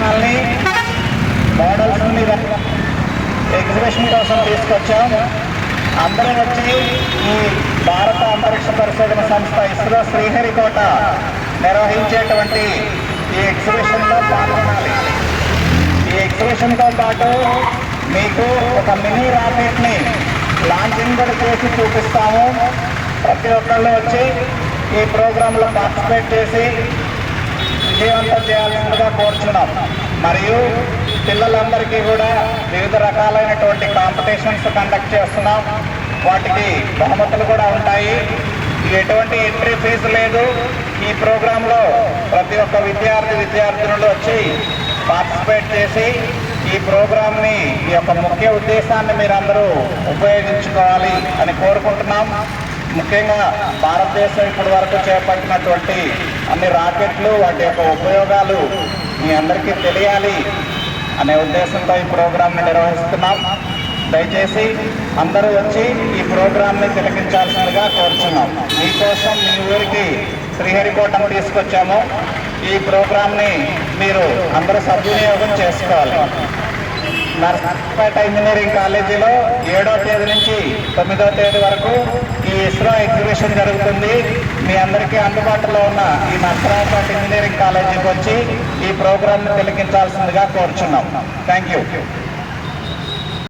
వాళ్ళని మోడల్స్ని ఎగ్జిబిషన్ కోసం తీసుకొచ్చాం. అందరూ వచ్చి ఈ భారత అంతరిక్ష పరిశోధన సంస్థ ఇస్రో శ్రీహరికోట నిర్వహించేటువంటి ఈ ఎగ్జిబిషన్లో పాల్గొనాలి. ఈ ఎగ్జిబిషన్తో పాటు మీకు ఒక మినీ రాకెట్ని లాంచింగ్ కూడా చేసి చూపిస్తాము. ప్రతి ఒక్కళ్ళు వచ్చి ఈ ప్రోగ్రాంలో పార్టిసిపేట్ చేసి విజయవంతం చేయాల్సిందిగా కోరుచున్నాం. మరియు పిల్లలందరికీ కూడా వివిధ రకాలైనటువంటి కాంపిటీషన్స్ కండక్ట్ చేస్తున్నాం. వాటికి బహుమతులు కూడా ఉంటాయి. ఎటువంటి ఎంట్రీ ఫీజు లేదు. ఈ ప్రోగ్రాంలో ప్రతి ఒక్క విద్యార్థినులు వచ్చి పార్టిసిపేట్ చేసి ఈ ప్రోగ్రాంని ఈ యొక్క ముఖ్య ఉద్దేశాన్ని మీరందరూ ఉపయోగించుకోవాలి అని కోరుకుంటున్నాం. ముఖ్యంగా భారతదేశం ఇప్పటి వరకు చేపట్టినటువంటి అన్ని రాకెట్లు వాటి యొక్క ఉపయోగాలు మీ అందరికీ తెలియాలి అనే ఉద్దేశంతో ఈ ప్రోగ్రాంని నిర్వహిస్తున్నాం. దయచేసి అందరూ వచ్చి ఈ ప్రోగ్రాంని తిలకించాల్సిందిగా కోరుచున్నాం. మీకోసం మీ ఊరికి శ్రీహరికోటను తీసుకొచ్చాము. ఈ ప్రోగ్రాంని మీరు అందరూ సద్వినియోగం చేసుకోవాలి. నర్సరావుపేట ఇంజనీరింగ్ కాలేజీలో 7వ తేదీ నుంచి 9వ తేదీ వరకు ఈ ఇస్రో ఎగ్జిబిషన్ జరుగుతుంది. మీ అందరికీ అందుబాటులో ఉన్న ఈ నర్సరావుపేట ఇంజనీరింగ్ కాలేజీకి వచ్చి ఈ ప్రోగ్రాంని తిలకించాల్సిందిగా కోరుచున్నాం. Thank you.